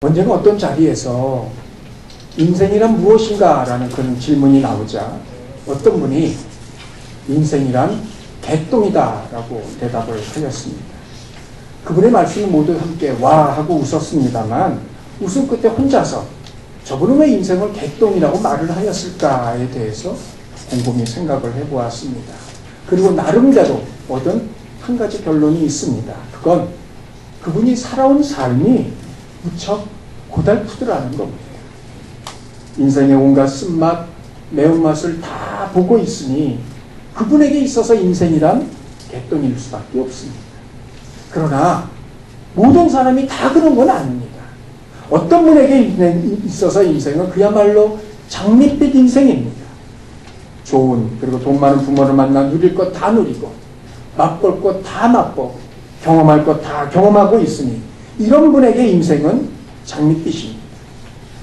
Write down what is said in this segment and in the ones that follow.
언젠가 어떤 자리에서 인생이란 무엇인가 라는 그런 질문이 나오자 어떤 분이 인생이란 개똥이다 라고 대답을 하였습니다. 그분의 말씀을 모두 함께 와 하고 웃었습니다만 웃음 끝에 혼자서 저분은 왜 인생을 개똥이라고 말을 하였을까에 대해서 곰곰이 생각을 해보았습니다. 그리고 나름대로 얻은 한 가지 결론이 있습니다. 그건 그분이 살아온 삶이 무척 고달프더라는 겁니다. 인생의 온갖 쓴맛, 매운맛을 다 보고 있으니 그분에게 있어서 인생이란 개똥일 수밖에 없습니다. 그러나 모든 사람이 다 그런 건 아닙니다. 어떤 분에게 있어서 인생은 그야말로 장밋빛 인생입니다. 좋은 그리고 돈 많은 부모를 만나 누릴 것 다 누리고 맛볼 것 다 맛보고 경험할 것 다 경험하고 있으니 이런 분에게 인생은 장밋빛입니다.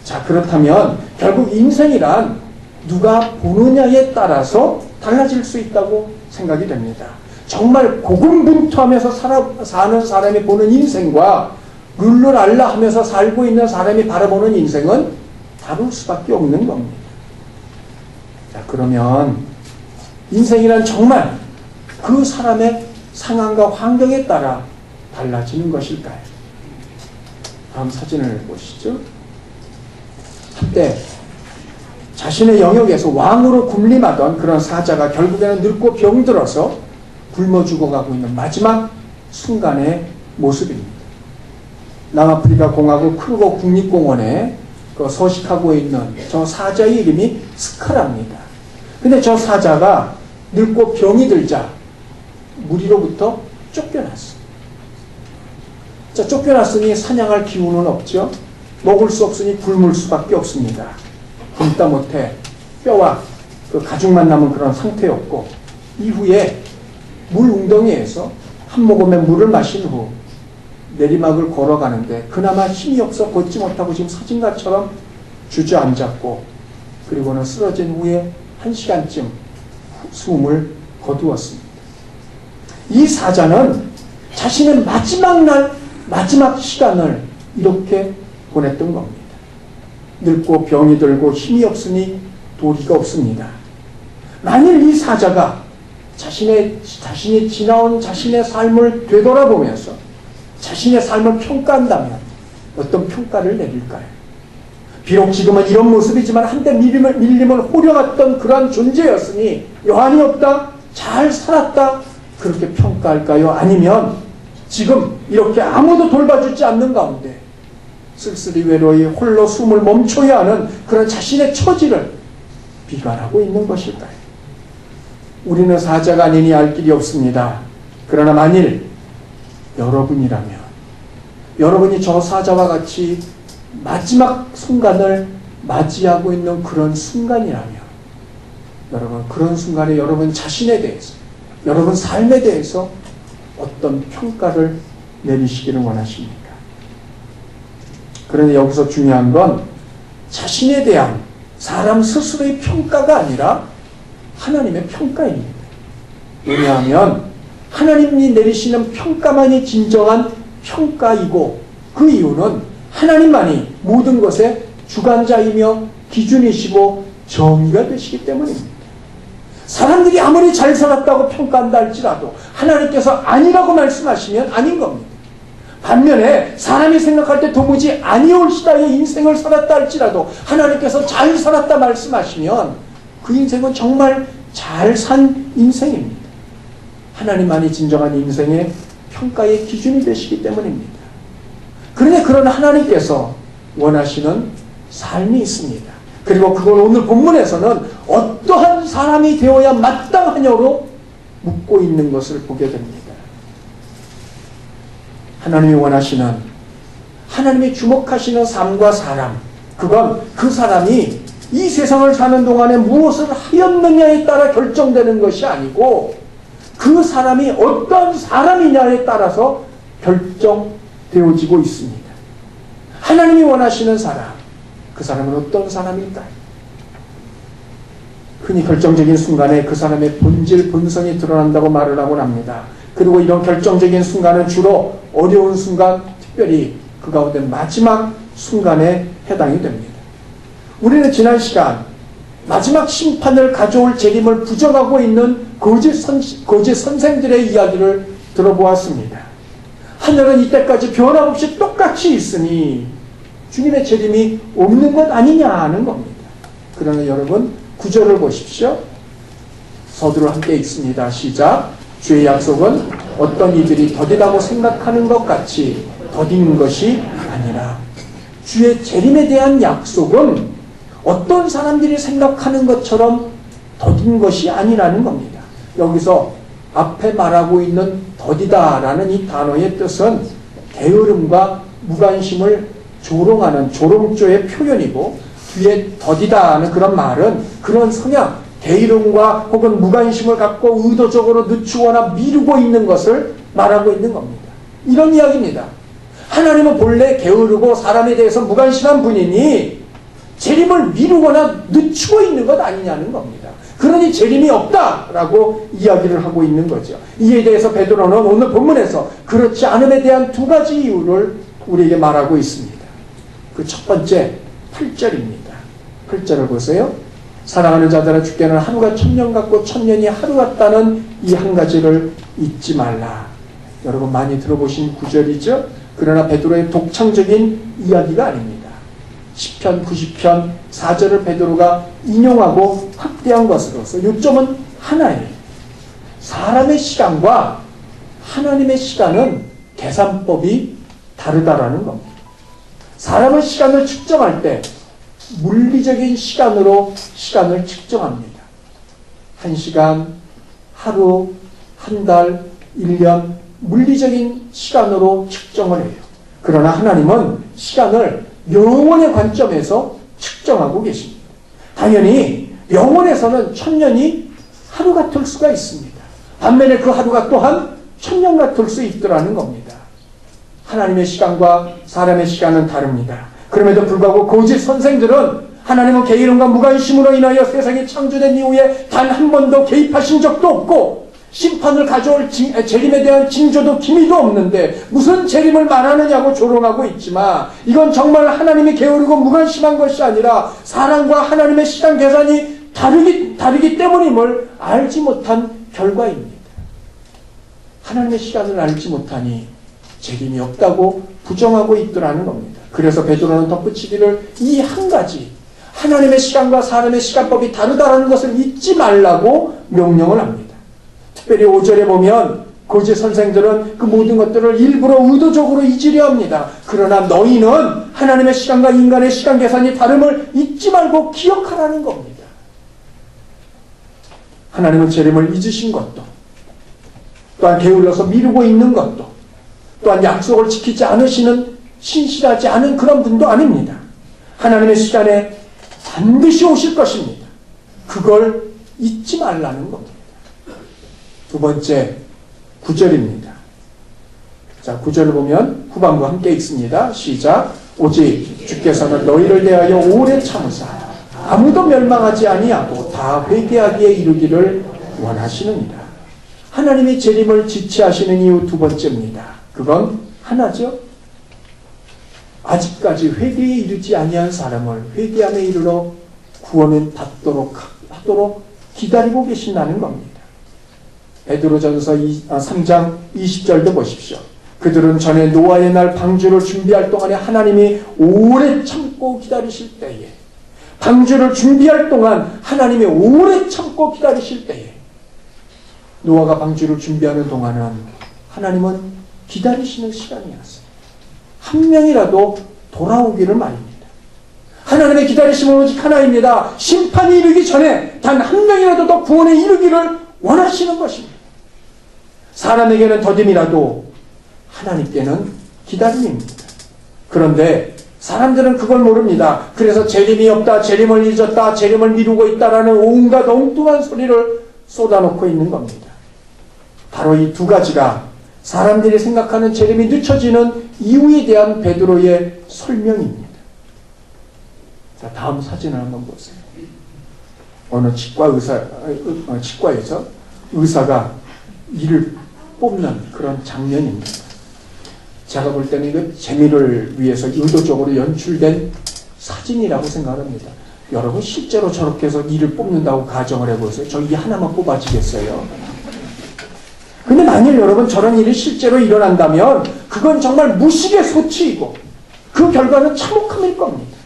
자, 그렇다면 결국 인생이란 누가 보느냐에 따라서 달라질 수 있다고 생각이 됩니다. 정말 고군분투하면서 사는 사람이 보는 인생과 룰루랄라 하면서 살고 있는 사람이 바라보는 인생은 다를 수밖에 없는 겁니다. 자, 그러면 인생이란 정말 그 사람의 상황과 환경에 따라 달라지는 것일까요? 다음 사진을 보시죠. 한때 자신의 영역에서 왕으로 군림하던 그런 사자가 결국에는 늙고 병들어서 굶어 죽어가고 있는 마지막 순간의 모습입니다. 남아프리카 공화국 크루거 국립공원에 서식하고 있는 저 사자의 이름이 스카라입니다. 근데 저 사자가 늙고 병이 들자 무리로부터 쫓겨났어요. 자, 쫓겨났으니 사냥할 기운은 없죠. 먹을 수 없으니 굶을 수밖에 없습니다. 굶다 못해 뼈와 그 가죽만 남은 그런 상태였고 이후에 물 웅덩이에서 한 모금의 물을 마신 후 내리막을 걸어가는데 그나마 힘이 없어 걷지 못하고 지금 사진가처럼 주저앉았고 그리고는 쓰러진 후에 1시간쯤 숨을 거두었습니다. 이 사자는 자신의 마지막 시간을 이렇게 보냈던 겁니다. 늙고 병이 들고 힘이 없으니 도리가 없습니다. 만일 이 사자가 자신이 지나온 자신의 삶을 되돌아보면서 자신의 삶을 평가한다면 어떤 평가를 내릴까요? 비록 지금은 이런 모습이지만 한때 밀림을 호령했던 그러한 존재였으니 여한이 없다, 잘 살았다 그렇게 평가할까요? 아니면 지금 이렇게 아무도 돌봐주지 않는 가운데 쓸쓸히 외로이 홀로 숨을 멈춰야 하는 그런 자신의 처지를 비관하고 있는 것일까요? 우리는 사자가 아니니 알 길이 없습니다. 그러나 만일 여러분이라면 여러분이 저 사자와 같이 마지막 순간을 맞이하고 있는 그런 순간이라면 여러분 그런 순간에 여러분 자신에 대해서 여러분 삶에 대해서 어떤 평가를 내리시기를 원하십니까? 그런데 여기서 중요한 건 자신에 대한 사람 스스로의 평가가 아니라 하나님의 평가입니다. 왜냐하면 하나님이 내리시는 평가만이 진정한 평가이고 그 이유는 하나님만이 모든 것의 주관자이며 기준이시고 정의가 되시기 때문입니다. 사람들이 아무리 잘 살았다고 평가한다 할지라도 하나님께서 아니라고 말씀하시면 아닌 겁니다. 반면에 사람이 생각할 때 도무지 아니올시다의 인생을 살았다 할지라도 하나님께서 잘 살았다 말씀하시면 그 인생은 정말 잘 산 인생입니다. 하나님만이 진정한 인생의 평가의 기준이 되시기 때문입니다. 그런데 그런 하나님께서 원하시는 삶이 있습니다. 그리고 그걸 오늘 본문에서는 어떠한 사람이 되어야 마땅하냐로 묻고 있는 것을 보게 됩니다. 하나님이 원하시는, 하나님이 주목하시는 삶과 사람, 그건 그 사람이 이 세상을 사는 동안에 무엇을 하였느냐에 따라 결정되는 것이 아니고 그 사람이 어떤 사람이냐에 따라서 결정되어지고 있습니다. 하나님이 원하시는 사람, 그 사람은 어떤 사람일까요? 흔히 결정적인 순간에 그 사람의 본질, 본성이 드러난다고 말을 하곤 합니다. 그리고 이런 결정적인 순간은 주로 어려운 순간, 특별히 그 가운데 마지막 순간에 해당이 됩니다. 우리는 지난 시간 마지막 심판을 가져올 재림을 부정하고 있는 거짓 선생들의 이야기를 들어보았습니다. 하늘은 이때까지 변함없이 똑같이 있으니 주님의 재림이 없는 것 아니냐 하는 겁니다. 그러나 여러분 9절을 보십시오. 서두로 함께 읽습니다. 시작. 주의 약속은 어떤 이들이 더디다고 생각하는 것 같이 더디는 것이 아니라 주의 재림에 대한 약속은 어떤 사람들이 생각하는 것처럼 더딘 것이 아니라는 겁니다. 여기서 앞에 말하고 있는 더디다라는 이 단어의 뜻은 게으름과 무관심을 조롱하는 조롱조의 표현이고, 뒤에 더디다는 그런 말은 그런 성향, 게으름과 혹은 무관심을 갖고 의도적으로 늦추거나 미루고 있는 것을 말하고 있는 겁니다. 이런 이야기입니다. 하나님은 본래 게으르고 사람에 대해서 무관심한 분이니 재림을 미루거나 늦추고 있는 것 아니냐는 겁니다. 그러니 재림이 없다라고 이야기를 하고 있는 거죠. 이에 대해서 베드로는 오늘 본문에서 그렇지 않음에 대한 두 가지 이유를 우리에게 말하고 있습니다. 그 첫 번째 8절입니다. 8절을 보세요. 사랑하는 자들아, 주께는 하루가 1000년 같고 1000년이 하루 같다는 이 한 가지를 잊지 말라. 여러분 많이 들어보신 구절이죠. 그러나 베드로의 독창적인 이야기가 아닙니다. 시편 90편 4절을 베드로가 인용하고 확대한 것으로서 요점은 하나예요. 사람의 시간과 하나님의 시간은 계산법이 다르다라는 겁니다. 사람의 시간을 측정할 때 물리적인 시간으로 시간을 측정합니다. 1시간, 하루, 한 달, 1년, 물리적인 시간으로 측정을 해요. 그러나 하나님은 시간을 영원의 관점에서 측정하고 계십니다. 당연히 영원에서는 1000년이 하루 같을 수가 있습니다. 반면에 그 하루가 또한 1000년 같을 수 있더라는 겁니다. 하나님의 시간과 사람의 시간은 다릅니다. 그럼에도 불구하고 거짓 선생들은 하나님은 게으름과 무관심으로 인하여 세상이 창조된 이후에 단 한 번도 개입하신 적도 없고 심판을 가져올 재림에 대한 징조도 기미도 없는데 무슨 재림을 말하느냐고 조롱하고 있지만, 이건 정말 하나님이 게으르고 무관심한 것이 아니라 사람과 하나님의 시간 계산이 다르기 때문임을 알지 못한 결과입니다. 하나님의 시간을 알지 못하니 재림이 없다고 부정하고 있더라는 겁니다. 그래서 베드로는 덧붙이기를 이 한 가지, 하나님의 시간과 사람의 시간법이 다르다는 것을 잊지 말라고 명령을 합니다. 특별히 5절에 보면 거짓 선생들은 그 모든 것들을 일부러 의도적으로 잊으려 합니다. 그러나 너희는 하나님의 시간과 인간의 시간 계산이 다름을 잊지 말고 기억하라는 겁니다. 하나님은 재림을 잊으신 것도, 또한 게을러서 미루고 있는 것도, 또한 약속을 지키지 않으시는, 신실하지 않은 그런 분도 아닙니다. 하나님의 시간에 반드시 오실 것입니다. 그걸 잊지 말라는 겁니다. 두 번째 9절입니다. 자, 9절을 보면 후반부 함께 읽습니다. 시작. 오직 주께서는 너희를 대하여 오래 참으사 아무도 멸망하지 아니하고 다 회개하기에 이르기를 원하시느니라. 하나님이 재림을 지체하시는 이유 두 번째입니다. 그건 하나죠. 아직까지 회개에 이르지 아니한 사람을 회개함에 이르러 구원을 받도록 하도록 기다리고 계신다는 겁니다. 베드로전서 3장 20절도 보십시오. 그들은 전에 노아의 날 방주를 준비할 동안에 하나님이 오래 참고 기다리실 때에, 방주를 준비할 동안 하나님이 오래 참고 기다리실 때에, 노아가 방주를 준비하는 동안은 하나님은 기다리시는 시간이었어요. 한 명이라도 돌아오기를 말입니다. 하나님의 기다리심은 오직 하나입니다. 심판이 이르기 전에 단 한 명이라도 더 구원에 이르기를 원하시는 것입니다. 사람에게는 더딤이라도 하나님께는 기다림입니다. 그런데 사람들은 그걸 모릅니다. 그래서 재림이 없다, 재림을 잊었다, 재림을 미루고 있다라는 온갖 엉뚱한 소리를 쏟아놓고 있는 겁니다. 바로 이 두 가지가 사람들이 생각하는 재림이 늦춰지는 이유에 대한 베드로의 설명입니다. 자, 다음 사진을 한번 보세요. 어느 치과에서 의사가 이를 뽑는 그런 장면입니다. 제가 볼 때는 이거 재미를 위해서 의도적으로 연출된 사진이라고 생각합니다. 여러분 실제로 저렇게 해서 이를 뽑는다고 가정을 해보세요. 저 이 하나만 뽑아지겠어요? 근데 만일 여러분 저런 일이 실제로 일어난다면 그건 정말 무식의 소치이고 그 결과는 참혹함일 겁니다.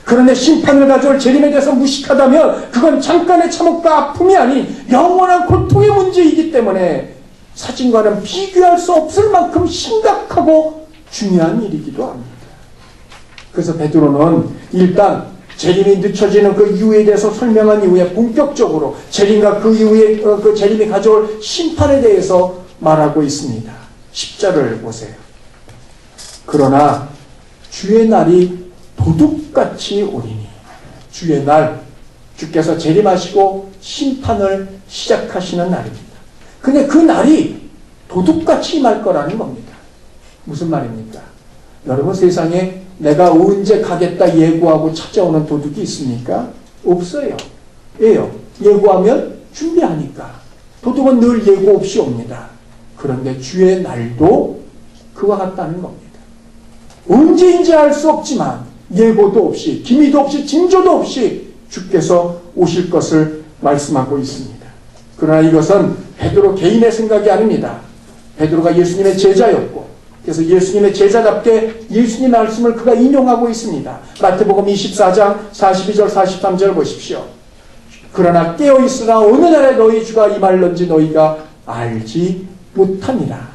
그런데 심판을 가져올 재림에 대해서 무식하다면 그건 잠깐의 참혹과 아픔이 아닌 영원한 고통의 문제이기 때문에 사진과는 비교할 수 없을 만큼 심각하고 중요한 일이기도 합니다. 그래서 베드로는 일단 재림이 늦춰지는 그 이유에 대해서 설명한 이후에 본격적으로 재림과 그 이후에 그 재림이 가져올 심판에 대해서 말하고 있습니다. 10절을 보세요. 그러나 주의 날이 도둑같이 오리니. 주의 날, 주께서 재림하시고 심판을 시작하시는 날입니다. 근데 그 날이 도둑같이 임할 거라는 겁니다. 무슨 말입니까? 여러분 세상에 내가 언제 가겠다 예고하고 찾아오는 도둑이 있습니까? 없어요. 왜요? 예고하면 준비하니까. 도둑은 늘 예고 없이 옵니다. 그런데 주의 날도 그와 같다는 겁니다. 언제인지 알 수 없지만 예고도 없이 기미도 없이 징조도 없이 주께서 오실 것을 말씀하고 있습니다. 그러나 이것은 베드로 개인의 생각이 아닙니다. 베드로가 예수님의 제자였고 그래서 예수님의 제자답게 예수님의 말씀을 그가 인용하고 있습니다. 마태복음 24장 42절 43절 보십시오. 그러나 깨어있으나 어느 날에 너희 주가 임할런지 너희가 알지 못하니라.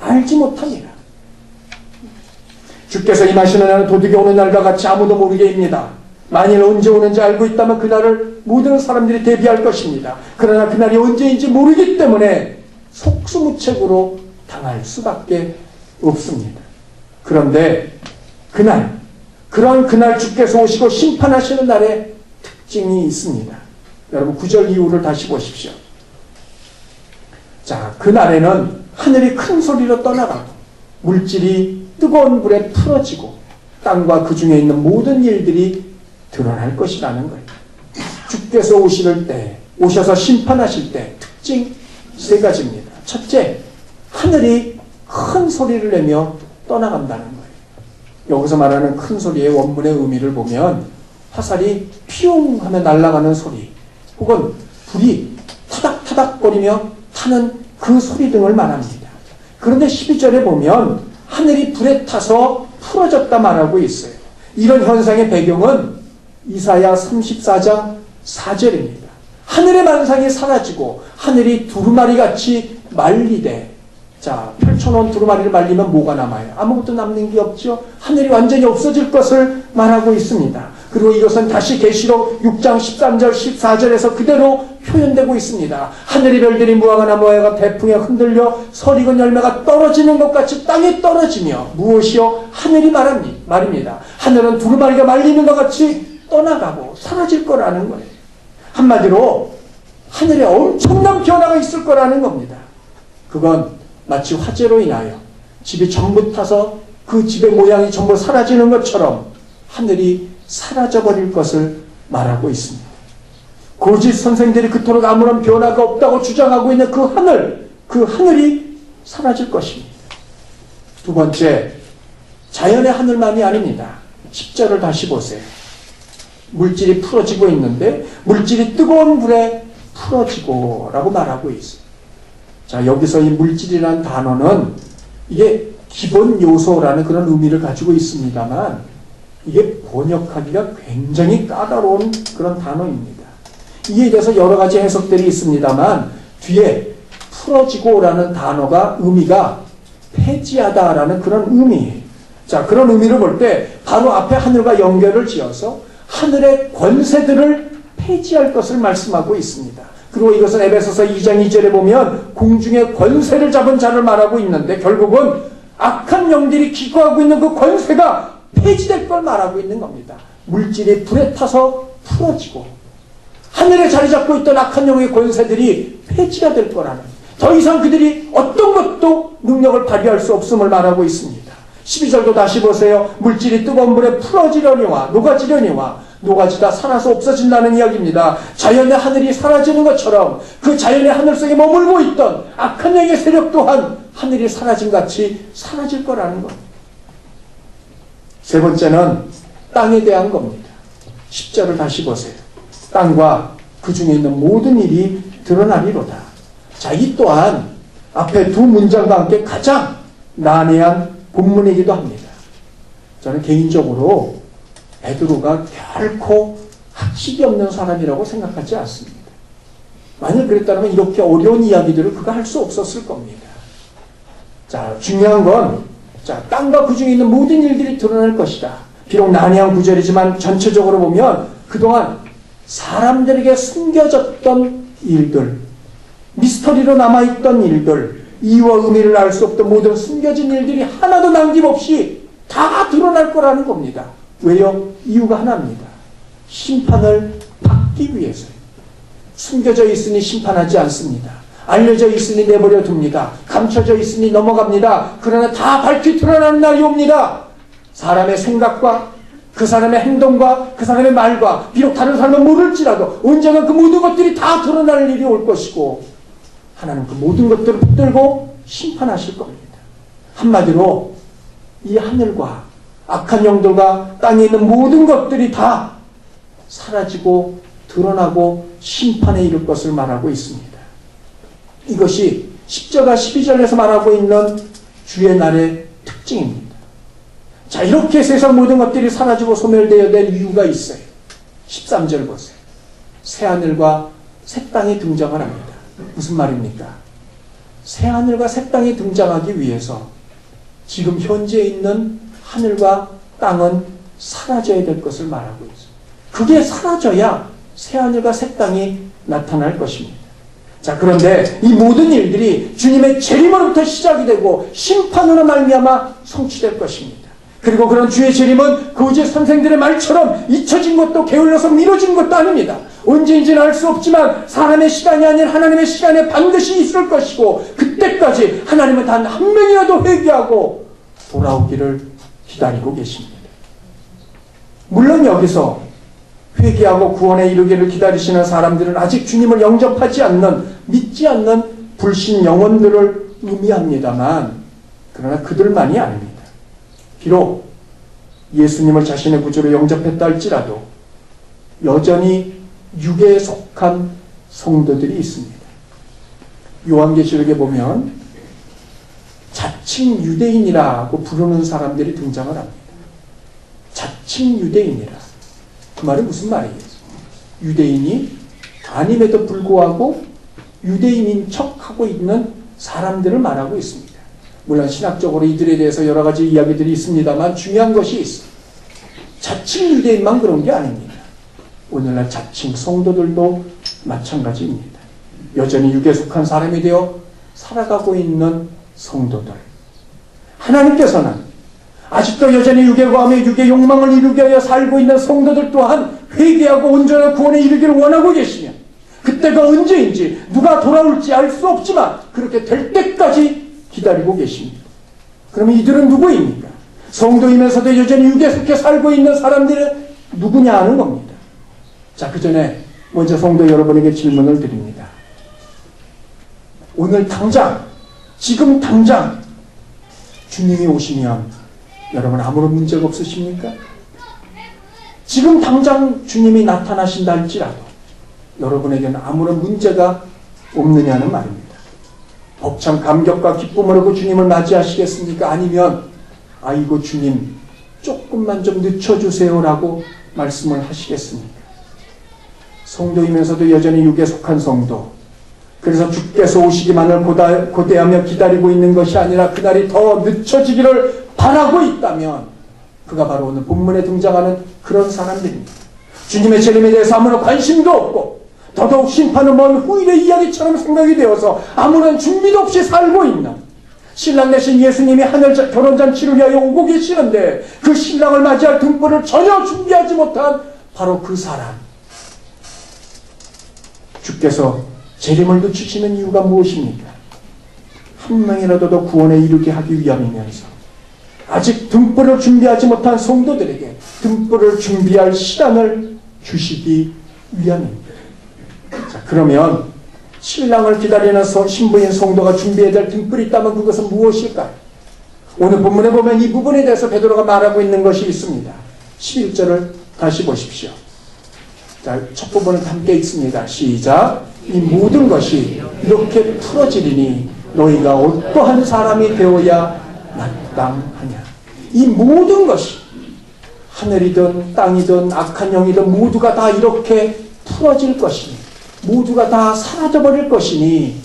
알지 못하니라. 주께서 임하시는 날은 도둑이 오는 날과 같이 아무도 모르게 입니다. 만일 언제 오는지 알고 있다면 그날을 모든 사람들이 대비할 것입니다. 그러나 그날이 언제인지 모르기 때문에 속수무책으로 당할 수밖에 없습니다. 그런데 그날, 그런 그날 주께서 오시고 심판하시는 날에 특징이 있습니다. 여러분 9절 이후를 다시 보십시오. 자, 그날에는 하늘이 큰 소리로 떠나가고 물질이 뜨거운 불에 풀어지고 땅과 그 중에 있는 모든 일들이 드러날 것이라는 거예요. 주께서 오실 때, 오셔서 심판하실 때 특징 세 가지입니다. 첫째, 하늘이 큰 소리를 내며 떠나간다는 거예요. 여기서 말하는 큰 소리의 원문의 의미를 보면 화살이 피웅 하며 날아가는 소리 혹은 불이 타닥타닥거리며 타는 그 소리 등을 말합니다. 그런데 12절에 보면 하늘이 불에 타서 풀어졌다 말하고 있어요. 이런 현상의 배경은 이사야 34장 4절입니다. 하늘의 만상이 사라지고 하늘이 두루마리같이 말리되 자, 펼쳐놓은 두루마리를 말리면 뭐가 남아요? 아무것도 남는 게 없죠. 하늘이 완전히 없어질 것을 말하고 있습니다. 그리고 이것은 다시 계시록 6장 13절 14절에서 그대로 표현되고 있습니다. 하늘의 별들이 무화과나 모야가 태풍에 흔들려 설익은 열매가 떨어지는 것 같이 땅에 떨어지며 무엇이요? 하늘이 말입니다. 하늘은 두루마리가 말리는 것 같이 떠나가고 사라질 거라는 거예요. 한마디로 하늘에 엄청난 변화가 있을 거라는 겁니다. 그건 마치 화재로 인하여 집이 전부 타서 그 집의 모양이 전부 사라지는 것처럼 하늘이 사라져버릴 것을 말하고 있습니다. 고짓 선생들이 그토록 아무런 변화가 없다고 주장하고 있는 그 하늘이 사라질 것입니다. 두 번째, 자연의 하늘만이 아닙니다. 10절을 다시 보세요. 물질이 풀어지고 있는데 물질이 뜨거운 불에 풀어지고 라고 말하고 있어요. 자, 여기서 이 물질이라는 단어는 이게 기본 요소라는 그런 의미를 가지고 있습니다만 이게 번역하기가 굉장히 까다로운 그런 단어입니다. 이에 대해서 여러 가지 해석들이 있습니다만 뒤에 풀어지고라는 단어가 의미가 폐지하다라는 그런 의미예요. 자, 그런 의미를 볼 때 바로 앞에 하늘과 연결을 지어서 하늘의 권세들을 폐지할 것을 말씀하고 있습니다. 그리고 이것은 에베소서 2장 2절에 보면 공중의 권세를 잡은 자를 말하고 있는데 결국은 악한 영들이 기거하고 있는 그 권세가 폐지될 걸 말하고 있는 겁니다. 물질이 불에 타서 풀어지고 하늘에 자리 잡고 있던 악한 영의 권세들이 폐지가 될 거라는, 더 이상 그들이 어떤 것도 능력을 발휘할 수 없음을 말하고 있습니다. 12절도 다시 보세요. 물질이 뜨거운 불에 풀어지려니와 녹아지려니와 녹아지다 살아서 없어진다는 이야기입니다. 자연의 하늘이 사라지는 것처럼 그 자연의 하늘 속에 머물고 있던 악한 영의 세력 또한 하늘이 사라진 같이 사라질 거라는 겁니다. 세 번째는 땅에 대한 겁니다. 10절을 다시 보세요. 땅과 그 중에 있는 모든 일이 드러나리로다. 자, 이 또한 앞에 두 문장과 함께 가장 난해한 본문이기도 합니다. 저는 개인적으로 베드로가 결코 학식이 없는 사람이라고 생각하지 않습니다. 만약 그랬다면 이렇게 어려운 이야기들을 그가 할 수 없었을 겁니다. 자, 중요한 건, 자, 땅과 그 중에 있는 모든 일들이 드러날 것이다. 비록 난해한 구절이지만 전체적으로 보면 그동안 사람들에게 숨겨졌던 일들, 미스터리로 남아있던 일들, 이유와 의미를 알 수 없던 모든 숨겨진 일들이 하나도 남김없이 다 드러날 거라는 겁니다. 왜요? 이유가 하나입니다. 심판을 받기 위해서요. 숨겨져 있으니 심판하지 않습니다. 알려져 있으니 내버려 둡니다. 감춰져 있으니 넘어갑니다. 그러나 다 밝히 드러나는 날이 옵니다. 사람의 생각과 그 사람의 행동과 그 사람의 말과 비록 다른 사람은 모를지라도 언젠가 그 모든 것들이 다 드러날 일이 올 것이고 하나님 그 모든 것들을 붙들고 심판하실 겁니다. 한마디로 이 하늘과 악한 영들과 땅에 있는 모든 것들이 다 사라지고 드러나고 심판에 이를 것을 말하고 있습니다. 이것이 10절과 12절에서 말하고 있는 주의 날의 특징입니다. 자, 이렇게 세상 모든 것들이 사라지고 소멸되어야 될 이유가 있어요. 13절 보세요. 새하늘과 새 땅이 등장을 합니다. 무슨 말입니까? 새하늘과 새 땅이 등장하기 위해서 지금 현재 있는 하늘과 땅은 사라져야 될 것을 말하고 있어요. 그게 사라져야 새하늘과 새 땅이 나타날 것입니다. 자, 그런데 이 모든 일들이 주님의 재림으로부터 시작이 되고 심판으로 말미암아 성취될 것입니다. 그리고 그런 주의 재림은 거짓 선생들의 말처럼 잊혀진 것도 게을러서 미뤄진 것도 아닙니다. 언제인지는 알 수 없지만 사람의 시간이 아닌 하나님의 시간에 반드시 있을 것이고 그때까지 하나님은 단 한 명이라도 회개하고 돌아오기를 기다리고 계십니다. 물론 여기서 회개하고 구원에 이르기를 기다리시는 사람들은 아직 주님을 영접하지 않는, 믿지 않는 불신 영혼들을 의미합니다만 그러나 그들만이 아닙니다. 비록 예수님을 자신의 구주로 영접했다 할지라도 여전히 육에 속한 성도들이 있습니다. 요한계시록에 보면 자칭 유대인이라고 부르는 사람들이 등장을 합니다. 자칭 유대인이라. 그 말이 무슨 말이겠어요? 유대인이 아님에도 불구하고 유대인인 척하고 있는 사람들을 말하고 있습니다. 물론 신학적으로 이들에 대해서 여러 가지 이야기들이 있습니다만 중요한 것이 있어요. 자칭 유대인만 그런 게 아닙니다. 오늘날 자칭 성도들도 마찬가지입니다. 여전히 육에 속한 사람이 되어 살아가고 있는 성도들. 하나님께서는 아직도 여전히 육에 거하며 육의 욕망을 이루게 하여 살고 있는 성도들 또한 회개하고 온전한 구원에 이르기를 원하고 계시며 그때가 언제인지 누가 돌아올지 알 수 없지만 그렇게 될 때까지 기다리고 계십니다. 그러면 이들은 누구입니까? 성도이면서도 여전히 육에 속해 살고 있는 사람들은 누구냐 하는 겁니다. 자, 그 전에 먼저 성도 여러분에게 질문을 드립니다. 오늘 당장, 지금 당장 주님이 오시면 여러분 아무런 문제가 없으십니까? 지금 당장 주님이 나타나신다 할지라도 여러분에게는 아무런 문제가 없느냐는 말입니다. 벅찬 감격과 기쁨으로 그 주님을 맞이하시겠습니까? 아니면 아이고 주님 조금만 좀 늦춰주세요라고 말씀을 하시겠습니까? 성도이면서도 여전히 육에 속한 성도, 그래서 주께서 오시기만을 고대하며 기다리고 있는 것이 아니라 그날이 더 늦춰지기를 바라고 있다면 그가 바로 오늘 본문에 등장하는 그런 사람들입니다. 주님의 재림에 대해서 아무런 관심도 없고 더더욱 심판은 먼 후일의 이야기처럼 생각이 되어서 아무런 준비도 없이 살고 있는 신랑 되신 예수님이 하늘 결혼잔치를 위하여 오고 계시는데 그 신랑을 맞이할 등불을 전혀 준비하지 못한 바로 그 사람. 주께서 재림을 늦추시는 이유가 무엇입니까? 한 명이라도 더 구원에 이르게 하기 위함이면서 아직 등불을 준비하지 못한 성도들에게 등불을 준비할 시간을 주시기 위함입니다. 자, 그러면 신랑을 기다리는 신부인 성도가 준비해야 될 등불이 있다면 그것은 무엇일까요? 오늘 본문에 보면 이 부분에 대해서 베드로가 말하고 있는 것이 있습니다. 11절을 다시 보십시오. 자, 첫 부분은 함께 읽습니다. 시작. 이 모든 것이 이렇게 풀어지리니 너희가 어떠한 사람이 되어야 마땅하냐. 이 모든 것이 하늘이든 땅이든 악한 영이든 모두가 다 이렇게 풀어질 것이니, 모두가 다 사라져버릴 것이니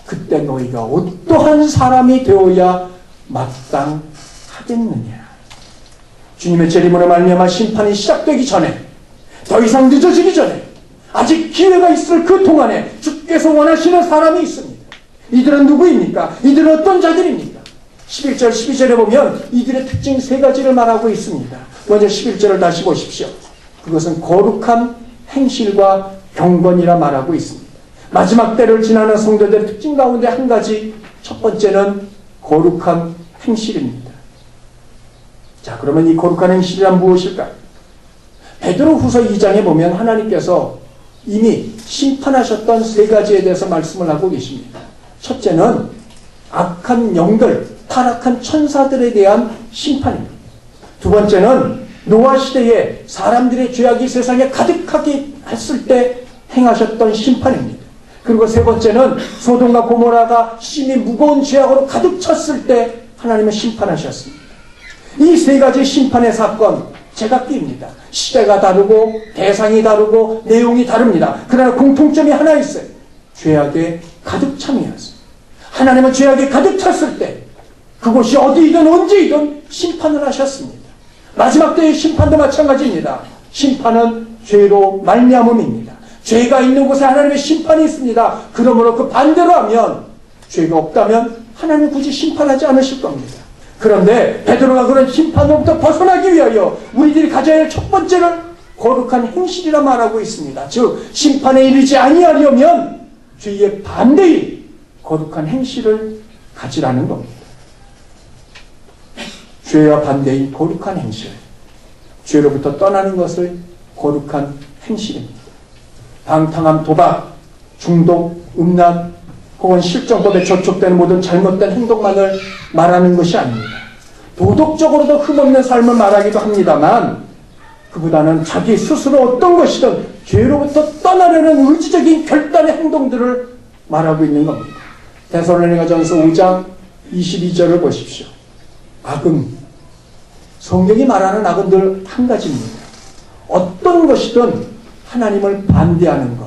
그때 너희가 어떠한 사람이 되어야 마땅하겠느냐. 주님의 재림으로 말미암아 심판이 시작되기 전에, 더 이상 늦어지기 전에, 아직 기회가 있을 그 동안에 주께서 원하시는 사람이 있습니다. 이들은 누구입니까? 이들은 어떤 자들입니까? 11절, 12절에 보면 이들의 특징 세 가지를 말하고 있습니다. 먼저 11절을 다시 보십시오. 그것은 거룩한 행실과 경건이라 말하고 있습니다. 마지막 때를 지나는 성도들의 특징 가운데 한 가지, 첫 번째는 거룩한 행실입니다. 자, 그러면 이 거룩한 행실이란 무엇일까요? 베드로후서 2장에 보면 하나님께서 이미 심판하셨던 세 가지에 대해서 말씀을 하고 계십니다. 첫째는 악한 영들, 타락한 천사들에 대한 심판입니다. 두 번째는 노아 시대에 사람들의 죄악이 세상에 가득하게 했을 때 행하셨던 심판입니다. 그리고 세 번째는 소돔과 고모라가 심히 무거운 죄악으로 가득 찼을 때 하나님은 심판하셨습니다. 이 세 가지 심판의 사건 제각기입니다. 시대가 다르고 대상이 다르고 내용이 다릅니다. 그러나 공통점이 하나 있어요. 죄악에 가득 참이었어요. 하나님은 죄악에 가득 찼을 때 그곳이 어디이든 언제이든 심판을 하셨습니다. 마지막 때의 심판도 마찬가지입니다. 심판은 죄로 말미암음입니다. 죄가 있는 곳에 하나님의 심판이 있습니다. 그러므로 그 반대로 하면, 죄가 없다면 하나님 굳이 심판하지 않으실 겁니다. 그런데 베드로가 그런 심판으로부터 벗어나기 위하여 우리들이 가져야 할 첫 번째는 거룩한 행실이라 말하고 있습니다. 즉 심판에 이르지 아니하려면 죄의 반대의 거룩한 행실을 가지라는 겁니다. 죄와 반대의 거룩한 행실, 죄로부터 떠나는 것을 거룩한 행실입니다. 방탕함, 도박, 중독, 음란 혹은 실정법에 저촉되는 모든 잘못된 행동만을 말하는 것이 아닙니다. 도덕적으로도 흠없는 삶을 말하기도 합니다만 그보다는 자기 스스로 어떤 것이든 죄로부터 떠나려는 의지적인 결단의 행동들을 말하고 있는 겁니다. 데살로니가전서 5장 22절을 보십시오. 악은, 성경이 말하는 악은 늘 한 가지입니다. 어떤 것이든 하나님을 반대하는 것,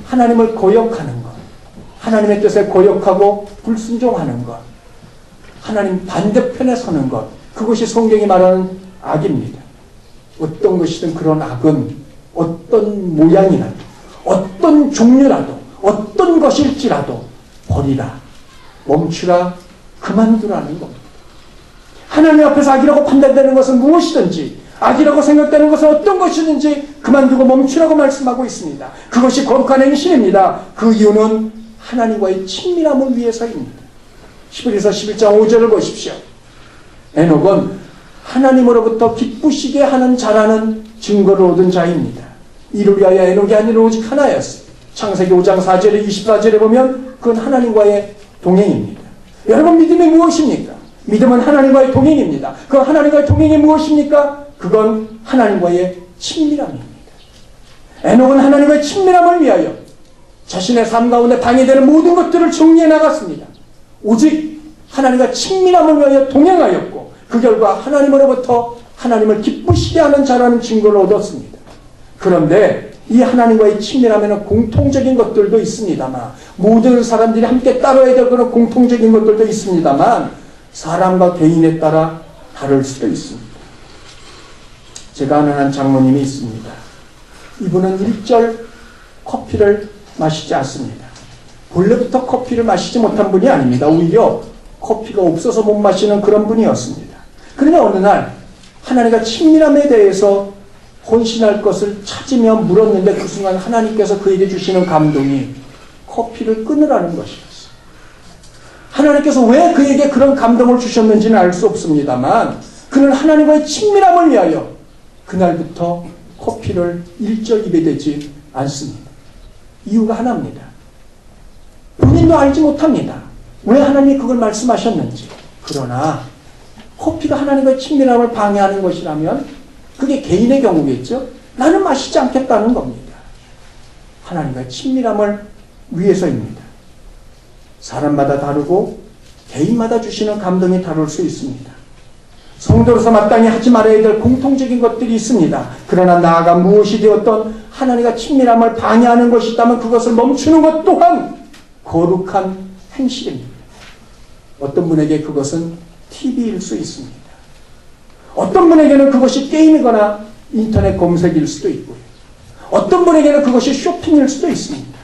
하나님을 거역하는 것, 하나님의 뜻에 거역하고 불순종하는 것, 하나님 반대편에 서는 것, 그것이 성경이 말하는 악입니다. 어떤 것이든 그런 악은 어떤 모양이라도, 어떤 종류라도, 어떤 것일지라도 버리라, 멈추라, 그만두라는 겁니다. 하나님 앞에서 악이라고 판단되는 것은 무엇이든지, 악이라고 생각되는 것은 어떤 것이든지 그만두고 멈추라고 말씀하고 있습니다. 그것이 거룩한 행실입니다. 그 이유는 하나님과의 친밀함을 위해서입니다. 히브리서 11장 5절을 보십시오. 에녹은 하나님으로부터 기쁘시게 하는 자라는 증거를 얻은 자입니다. 이를 위하여 에녹이 아니라 오직 하나였어요. 창세기 5장 4절에 24절에 보면 그건 하나님과의 동행입니다. 여러분, 믿음이 무엇입니까? 믿음은 하나님과의 동행입니다. 그 하나님과의 동행이 무엇입니까? 그건 하나님과의 친밀함입니다. 에녹은 하나님과의 친밀함을 위하여 자신의 삶 가운데 방해되는 모든 것들을 정리해 나갔습니다. 오직 하나님과 친밀함을 위하여 동행하였고 그 결과 하나님으로부터 하나님을 기쁘시게 하는 자라는 증거를 얻었습니다. 그런데 이 하나님과의 친밀함에는 공통적인 것들도 있습니다만, 모든 사람들이 함께 따라야 될 그런 공통적인 것들도 있습니다만 사람과 개인에 따라 다를 수도 있습니다. 제가 아는 한 장모님이 있습니다. 이분은 일절 커피를 마시지 않습니다. 본래부터 커피를 마시지 못한 분이 아닙니다. 오히려 커피가 없어서 못 마시는 그런 분이었습니다. 그러나 어느 날 하나님과 친밀함에 대해서 헌신할 것을 찾으며 물었는데 그 순간 하나님께서 그에게 주시는 감동이 커피를 끊으라는 것이었어요. 하나님께서 왜 그에게 그런 감동을 주셨는지는 알 수 없습니다만 그는 하나님과의 친밀함을 위하여 그날부터 커피를 일절 입에 대지 않습니다. 이유가 하나입니다. 본인도 알지 못합니다. 왜 하나님이 그걸 말씀하셨는지. 그러나 커피가 하나님과의 친밀함을 방해하는 것이라면 그게 개인의 경우겠죠. 나는 마시지 않겠다는 겁니다. 하나님과의 친밀함을 위해서입니다. 사람마다 다르고 개인마다 주시는 감동이 다를 수 있습니다. 성도로서 마땅히 하지 말아야 될 공통적인 것들이 있습니다. 그러나 나아가 무엇이 되었던 하나님과 친밀함을 방해하는 것이 있다면 그것을 멈추는 것 또한 거룩한 행실입니다. 어떤 분에게 그것은 TV일 수 있습니다. 어떤 분에게는 그것이 게임이거나 인터넷 검색일 수도 있고요. 어떤 분에게는 그것이 쇼핑일 수도 있습니다.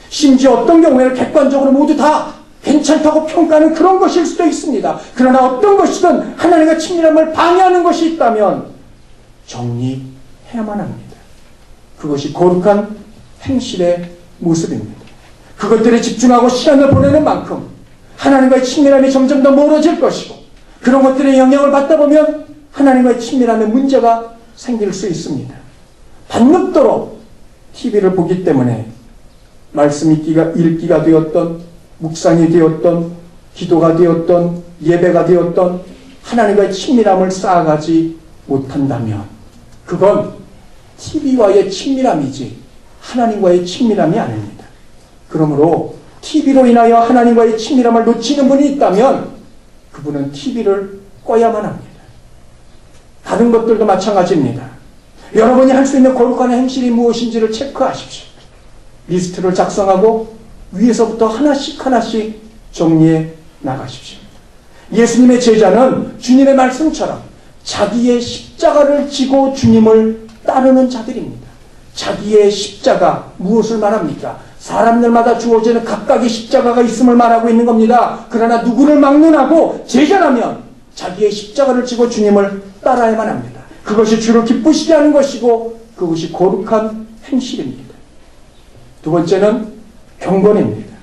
심지어 어떤 경우에는 객관적으로 모두 다 괜찮다고 평가하는 그런 것일 수도 있습니다. 그러나 어떤 것이든 하나님과 친밀함을 방해하는 것이 있다면 정리해야만 합니다. 그것이 거룩한 행실의 모습입니다. 그것들에 집중하고 시간을 보내는 만큼 하나님과의 친밀함이 점점 더 멀어질 것이고 그런 것들에 영향을 받다 보면 하나님과의 친밀함에 문제가 생길 수 있습니다. 밤늦도록 TV를 보기 때문에 말씀 읽기가 되었던 묵상이 되었던 기도가 되었던 예배가 되었던 하나님과의 친밀함을 쌓아가지 못한다면 그건 TV와의 친밀함이지 하나님과의 친밀함이 아닙니다. 그러므로 TV로 인하여 하나님과의 친밀함을 놓치는 분이 있다면 그분은 TV를 꺼야만 합니다. 다른 것들도 마찬가지입니다. 여러분이 할 수 있는 거룩한 행실이 무엇인지를 체크하십시오. 리스트를 작성하고 위에서부터 하나씩 정리해 나가십시오. 예수님의 제자는 주님의 말씀처럼 자기의 십자가를 지고 주님을 따르는 자들입니다. 자기의 십자가 무엇을 말합니까? 사람들마다 주어지는 각각의 십자가가 있음을 말하고 있는 겁니다. 그러나 누구를 막론하고 제자라면 자기의 십자가를 지고 주님을 따라야만 합니다. 그것이 주를 기쁘시게 하는 것이고 그것이 거룩한 행실입니다. 두 번째는 경건입니다.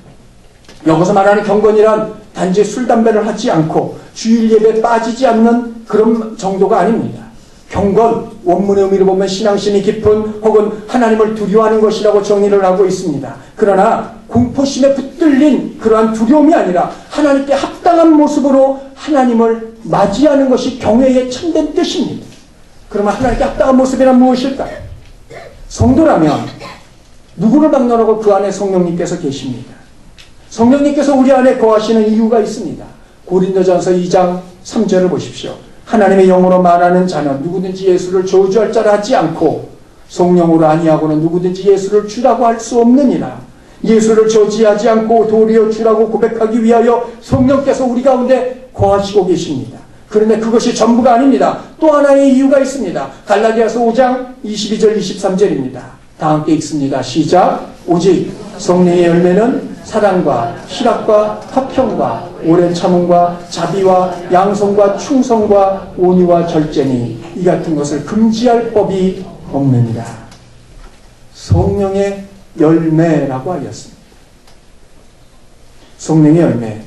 여기서 말하는 경건이란 단지 술, 담배를 하지 않고 주일 예배에 빠지지 않는 그런 정도가 아닙니다. 경건, 원문의 의미로 보면 신앙심이 깊은 혹은 하나님을 두려워하는 것이라고 정의를 하고 있습니다. 그러나 공포심에 붙들린 그러한 두려움이 아니라 하나님께 합당한 모습으로 하나님을 맞이하는 것이 경외의 참된 뜻입니다. 그러면 하나님께 합당한 모습이란 무엇일까요? 성도라면 누구를 막론하고 그 안에 성령님께서 계십니다. 성령님께서 우리 안에 거하시는 이유가 있습니다. 고린도전서 2장 3절을 보십시오. 하나님의 영으로 말하는 자는 누구든지 예수를 저주할 자라 하지 않고 성령으로 아니하고는 누구든지 예수를 주라고 할 수 없느니라. 예수를 저지하지 않고 도리어 주라고 고백하기 위하여 성령께서 우리 가운데 거하시고 계십니다. 그런데 그것이 전부가 아닙니다. 또 하나의 이유가 있습니다. 갈라디아서 5장 22절 23절입니다. 다 함께 읽습니다. 시작. 오직 성령의 열매는 사랑과 희락과 화평과 오랜 참음과 자비와 양성과 충성과 온유와 절제니 이 같은 것을 금지할 법이 없느니라. 성령의 열매라고 하였습니다. 성령의 열매.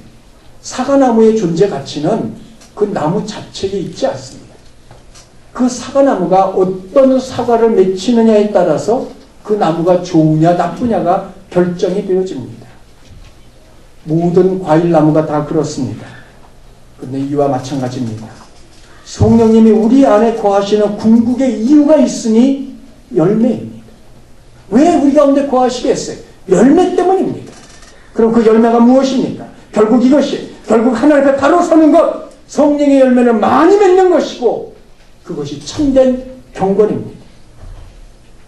사과나무의 존재 가치는 그 나무 자체에 있지 않습니다. 그 사과나무가 어떤 사과를 맺히느냐에 따라서 그 나무가 좋으냐 나쁘냐가 결정이 되어집니다. 모든 과일나무가 다 그렇습니다. 그런데 이와 마찬가지입니다. 성령님이 우리 안에 거하시는 궁극의 이유가 있으니 열매입니다. 왜 우리 가운데 거하시겠어요? 열매 때문입니다. 그럼 그 열매가 무엇입니까? 결국 이것이 결국 하나님 앞에 바로 서는 것, 성령의 열매를 많이 맺는 것이고 그것이 참된 경건입니다.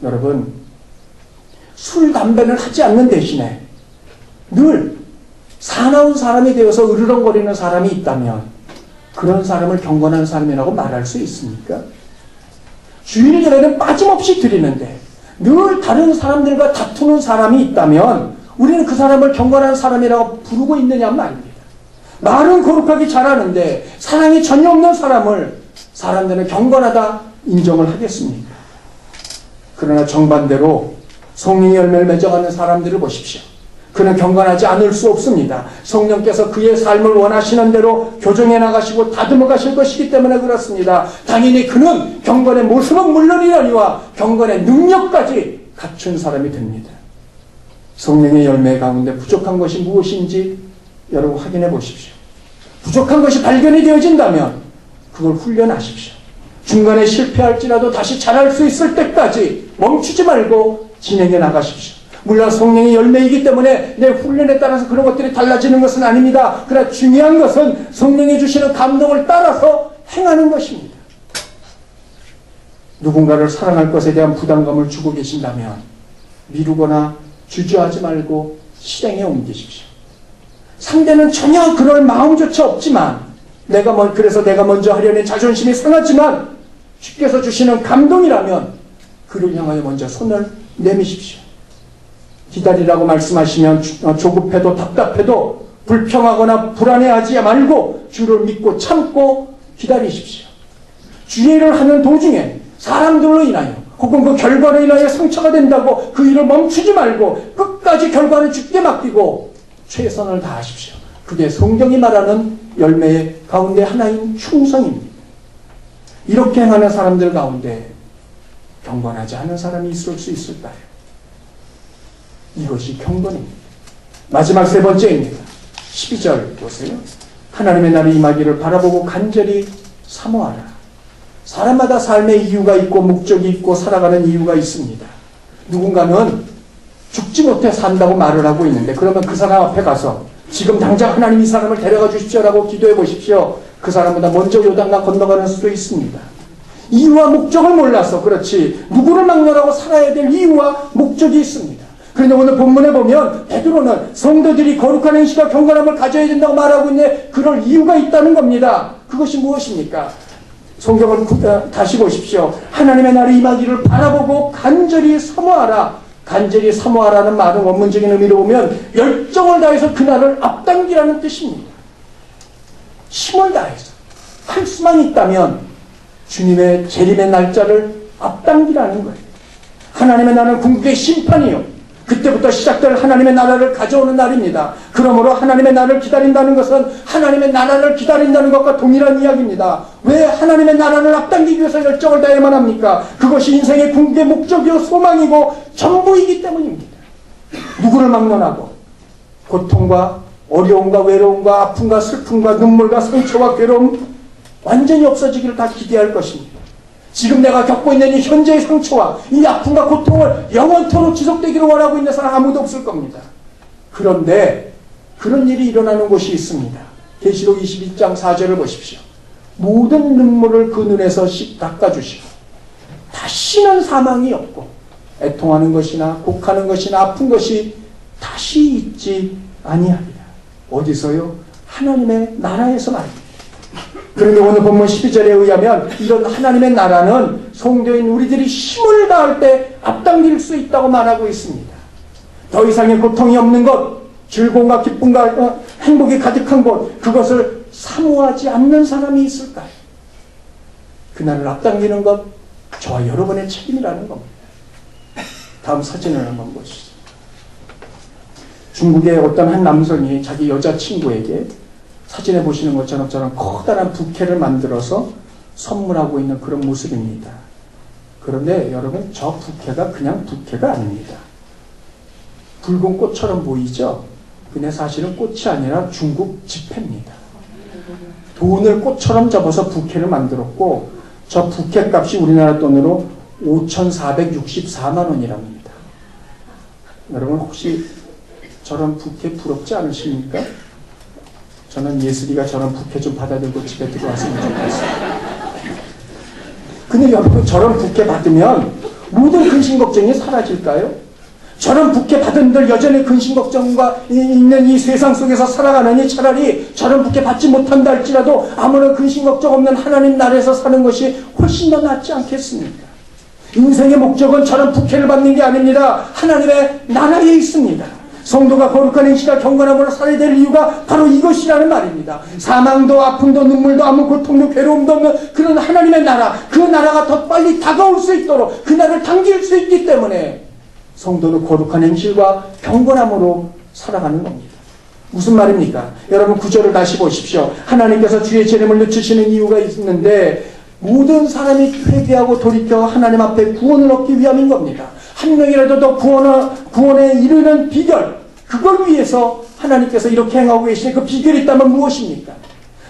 여러분, 술, 담배를 하지 않는 대신에 늘 사나운 사람이 되어서 으르렁거리는 사람이 있다면 그런 사람을 경건한 사람이라고 말할 수 있습니까? 주일 예배는 빠짐없이 드리는데 늘 다른 사람들과 다투는 사람이 있다면 우리는 그 사람을 경건한 사람이라고 부르고 있느냐 말입니다. 말은 거룩하게 잘하는데 사랑이 전혀 없는 사람을 사람들은 경건하다 인정을 하겠습니까? 그러나 정반대로 성령의 열매를 맺어가는 사람들을 보십시오. 그는 경건하지 않을 수 없습니다. 성령께서 그의 삶을 원하시는 대로 교정해 나가시고 다듬어 가실 것이기 때문에 그렇습니다. 당연히 그는 경건의 모습은 물론이라니와 경건의 능력까지 갖춘 사람이 됩니다. 성령의 열매 가운데 부족한 것이 무엇인지 여러분 확인해 보십시오. 부족한 것이 발견이 되어진다면 그걸 훈련하십시오. 중간에 실패할지라도 다시 잘할 수 있을 때까지 멈추지 말고 진행해 나가십시오. 물론 성령의 열매이기 때문에 내 훈련에 따라서 그런 것들이 달라지는 것은 아닙니다. 그러나 중요한 것은 성령이 주시는 감동을 따라서 행하는 것입니다. 누군가를 사랑할 것에 대한 부담감을 주고 계신다면 미루거나 주저하지 말고 실행에 옮기십시오. 상대는 전혀 그럴 마음조차 없지만 그래서 내가 먼저 하려니 자존심이 상하지만 주께서 주시는 감동이라면 그를 향하여 먼저 손을 내미십시오. 기다리라고 말씀하시면 조급해도 답답해도 불평하거나 불안해하지 말고 주를 믿고 참고 기다리십시오. 주의 일을 하는 도중에 사람들로 인하여 혹은 그 결과로 인하여 상처가 된다고 그 일을 멈추지 말고 끝까지 결과를 주께 맡기고 최선을 다하십시오. 그게 성경이 말하는 열매의 가운데 하나인 충성입니다. 이렇게 행하는 사람들 가운데 경건하지 않은 사람이 있을 수 있을까요? 이것이 경건입니다. 마지막 세 번째입니다. 12절 보세요. 하나님의 날이 임하기를 바라보고 간절히 사모하라. 사람마다 삶의 이유가 있고 목적이 있고 살아가는 이유가 있습니다. 누군가는 죽지 못해 산다고 말을 하고 있는데 그러면 그 사람 앞에 가서 지금 당장 하나님 이 사람을 데려가 주십시오라고 기도해 보십시오. 그 사람보다 먼저 요단강 건너가는 수도 있습니다. 이유와 목적을 몰라서 그렇지 누구를 막론하고 살아야 될 이유와 목적이 있습니다. 그런데 오늘 본문에 보면 베드로는 성도들이 거룩한 행실과 경건함을 가져야 된다고 말하고 있는데 그럴 이유가 있다는 겁니다. 그것이 무엇입니까? 성경을 다시 보십시오. 하나님의 날이 임하기를 바라보고 간절히 사모하라. 간절히 사모하라는 말은 원문적인 의미로 보면 열정을 다해서 그날을 앞당기라는 뜻입니다. 힘을 다해서 할 수만 있다면 주님의 재림의 날짜를 앞당기라는 거예요. 하나님의 날은 궁극의 심판이요. 그때부터 시작될 하나님의 나라를 가져오는 날입니다. 그러므로 하나님의 나라를 기다린다는 것은 하나님의 나라를 기다린다는 것과 동일한 이야기입니다. 왜 하나님의 나라를 앞당기기 위해서 열정을 다해야만 합니까? 그것이 인생의 궁극의 목적이요 소망이고 전부이기 때문입니다. 누구를 막론하고 고통과 어려움과 외로움과 아픔과 슬픔과 눈물과 상처와 괴로움 완전히 없어지기를 다 기대할 것입니다. 지금 내가 겪고 있는 이 현재의 상처와 이 아픔과 고통을 영원토록 지속되기를 원하고 있는 사람 아무도 없을 겁니다. 그런데 그런 일이 일어나는 곳이 있습니다. 계시록 22장 4절을 보십시오. 모든 눈물을 그 눈에서 닦아주시고 다시는 사망이 없고 애통하는 것이나 곡하는 것이나 아픈 것이 다시 있지 아니하리라. 어디서요? 하나님의 나라에서 말입니다. 그런데 오늘 본문 12절에 의하면 이런 하나님의 나라는 성도인 우리들이 힘을 다할 때 앞당길 수 있다고 말하고 있습니다. 더 이상의 고통이 없는 것, 즐거움과 기쁨과 행복이 가득한 곳, 그것을 사모하지 않는 사람이 있을까요? 그날을 앞당기는 것, 저와 여러분의 책임이라는 겁니다. 다음 사진을 한번 보시죠. 중국의 어떤 한 남성이 자기 여자친구에게 사진에 보시는 것처럼 저런 커다란 부케를 만들어서 선물하고 있는 그런 모습입니다. 그런데 여러분 저 부케가 그냥 부케가 아닙니다. 붉은 꽃처럼 보이죠? 근데 사실은 꽃이 아니라 중국 지폐입니다. 돈을 꽃처럼 접어서 부케를 만들었고 저 부케 값이 우리나라 돈으로 5,464만 원이랍니다. 여러분 혹시 저런 부케 부럽지 않으십니까? 저는 예슬이가 저런 부케 좀 받아들고 집에 들어왔으면 좋겠어요. 근데 여러분 저런 부케 받으면 모든 근심 걱정이 사라질까요? 저런 부케 받은 들 여전히 근심 걱정과 있는 이 세상 속에서 살아가느니 차라리 저런 부케 받지 못한다 할지라도 아무런 근심 걱정 없는 하나님 나라에서 사는 것이 훨씬 더 낫지 않겠습니까? 인생의 목적은 저런 부케를 받는 게 아닙니다. 하나님의 나라에 있습니다. 성도가 거룩한 행실과 경건함으로 살아야 될 이유가 바로 이것이라는 말입니다. 사망도 아픔도 눈물도 아무 고통도 괴로움도 없는 그런 하나님의 나라, 그 나라가 더 빨리 다가올 수 있도록 그 나라를 당길 수 있기 때문에 성도는 거룩한 행실과 경건함으로 살아가는 겁니다. 무슨 말입니까? 여러분 9절을 다시 보십시오. 하나님께서 주의 재림을 늦추시는 이유가 있는데 모든 사람이 회개하고 돌이켜 하나님 앞에 구원을 얻기 위함인 겁니다. 한 명이라도 더 구원에 이르는 비결, 그걸 위해서 하나님께서 이렇게 행하고 계시는 그 비결이 있다면 무엇입니까?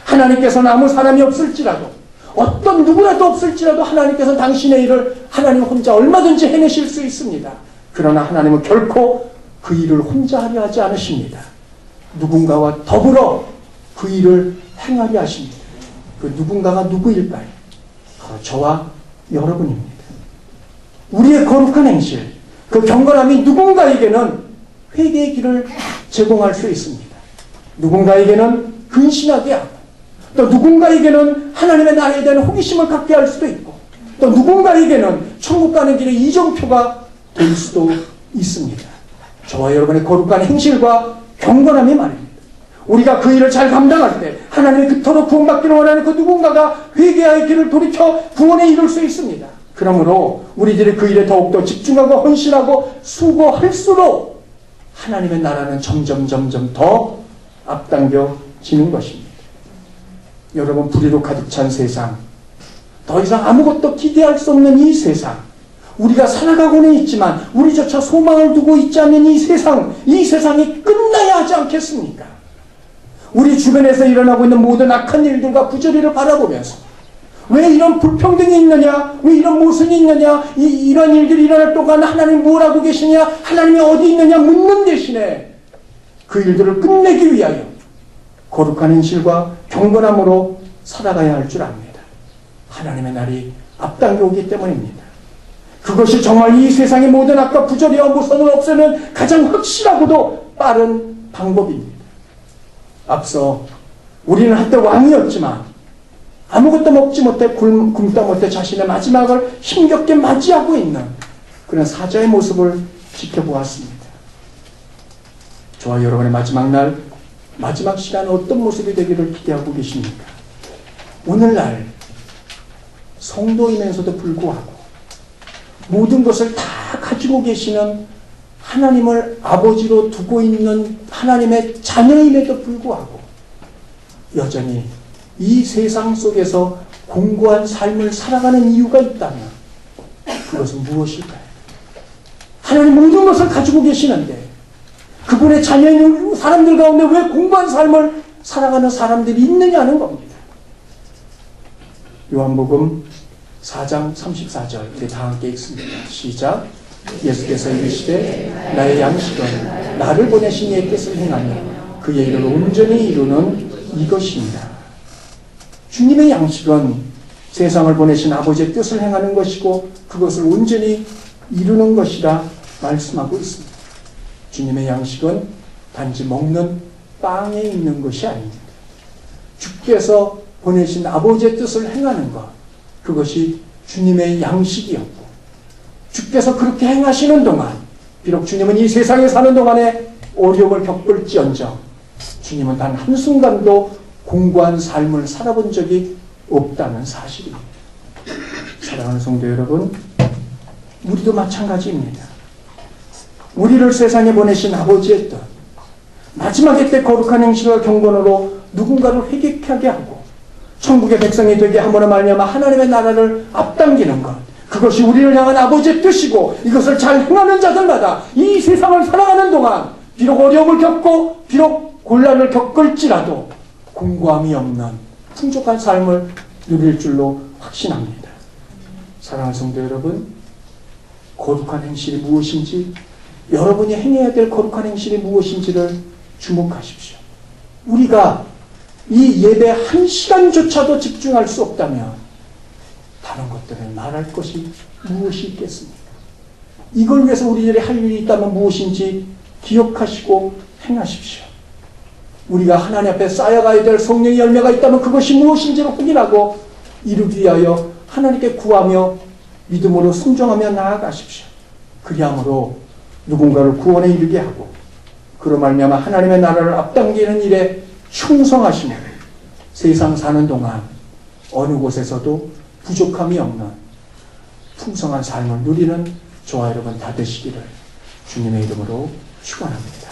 하나님께서는 아무 사람이 없을지라도, 어떤 누구라도 없을지라도 하나님께서 당신의 일을 하나님 혼자 얼마든지 해내실 수 있습니다. 그러나 하나님은 결코 그 일을 혼자 하려 하지 않으십니다. 누군가와 더불어 그 일을 행하려 하십니다. 그 누군가가 누구일까요? 바로 저와 여러분입니다. 우리의 거룩한 행실, 그 경건함이 누군가에게는 회개의 길을 제공할 수 있습니다. 누군가에게는 근신하게 하고, 또 누군가에게는 하나님의 나라에 대한 호기심을 갖게 할 수도 있고, 또 누군가에게는 천국 가는 길의 이정표가 될 수도 있습니다. 저와 여러분의 거룩한 행실과 경건함이 말입니다. 우리가 그 일을 잘 감당할 때 하나님이 그토록 구원받기를 원하는 그 누군가가 회개의 길을 돌이켜 구원에 이룰 수 있습니다. 그러므로 우리들이 그 일에 더욱더 집중하고 헌신하고 수고할수록 하나님의 나라는 점점 더 앞당겨지는 것입니다. 여러분, 불의로 가득 찬 세상, 더 이상 아무것도 기대할 수 없는 이 세상, 우리가 살아가고는 있지만 우리조차 소망을 두고 있지 않는 이 세상이 끝나야 하지 않겠습니까? 우리 주변에서 일어나고 있는 모든 악한 일들과 부조리를 바라보면서 왜 이런 불평등이 있느냐, 왜 이런 모순이 있느냐, 이런 일들이 일어날 동안 하나님 뭘 하고 계시냐, 하나님이 어디 있느냐 묻는 대신에 그 일들을 끝내기 위하여 거룩한 행실과 경건함으로 살아가야 할 줄 압니다. 하나님의 날이 앞당겨오기 때문입니다. 그것이 정말 이 세상의 모든 악과 부조리와 모순을 없애는 가장 확실하고도 빠른 방법입니다. 앞서 우리는 한때 왕이었지만 아무것도 먹지 못해 굶다 못해 자신의 마지막을 힘겹게 맞이하고 있는 그런 사자의 모습을 지켜보았습니다. 저와 여러분의 마지막 날, 마지막 시간 어떤 모습이 되기를 기대하고 계십니까? 오늘날 성도이면서도 불구하고 모든 것을 다 가지고 계시는 하나님을 아버지로 두고 있는 하나님의 자녀임에도 불구하고 여전히 이 세상 속에서 공고한 삶을 살아가는 이유가 있다면 그것은 무엇일까요? 하나님 모든 것을 가지고 계시는데 그분의 자녀인 사람들 가운데 왜 공고한 삶을 살아가는 사람들이 있느냐는 겁니다. 요한복음 4장 34절 우리 다 함께 읽습니다. 시작. 예수께서 이르시되 나의 양식은 나를 보내신 이의 뜻을 행하며 그의 일을 온전히 이루는 이것입니다. 주님의 양식은 세상을 보내신 아버지의 뜻을 행하는 것이고 그것을 온전히 이루는 것이라 말씀하고 있습니다. 주님의 양식은 단지 먹는 빵에 있는 것이 아닙니다. 주께서 보내신 아버지의 뜻을 행하는 것, 그것이 주님의 양식이었고 주께서 그렇게 행하시는 동안 비록 주님은 이 세상에 사는 동안에 어려움을 겪을지언정 주님은 단 한순간도 공고한 삶을 살아본 적이 없다는 사실입니다. 사랑하는 성도 여러분, 우리도 마찬가지입니다. 우리를 세상에 보내신 아버지의 뜻, 마지막에 때 거룩한 행실과 경건으로 누군가를 회개하게 하고 천국의 백성이 되게 함으로 말미암아 하나님의 나라를 앞당기는 것, 그것이 우리를 향한 아버지의 뜻이고 이것을 잘 행하는 자들마다 이 세상을 살아가는 동안 비록 어려움을 겪고 비록 곤란을 겪을지라도 공고함이 없는 풍족한 삶을 누릴 줄로 확신합니다. 사랑하는 성도 여러분, 거룩한 행실이 무엇인지, 여러분이 행해야 될 거룩한 행실이 무엇인지를 주목하십시오. 우리가 이 예배 한 시간조차도 집중할 수 없다면 다른 것들을 말할 것이 무엇이 있겠습니까? 이걸 위해서 우리들이 할 일이 있다면 무엇인지 기억하시고 행하십시오. 우리가 하나님 앞에 쌓여가야 될 성령의 열매가 있다면 그것이 무엇인지를 확인하고 이루기 위하여 하나님께 구하며 믿음으로 순종하며 나아가십시오. 그리함으로 누군가를 구원에 이르게 하고 그로 말미암아 하나님의 나라를 앞당기는 일에 충성하시며 세상 사는 동안 어느 곳에서도 부족함이 없는 풍성한 삶을 누리는 저와 여러분 다 되시기를 주님의 이름으로 축원합니다.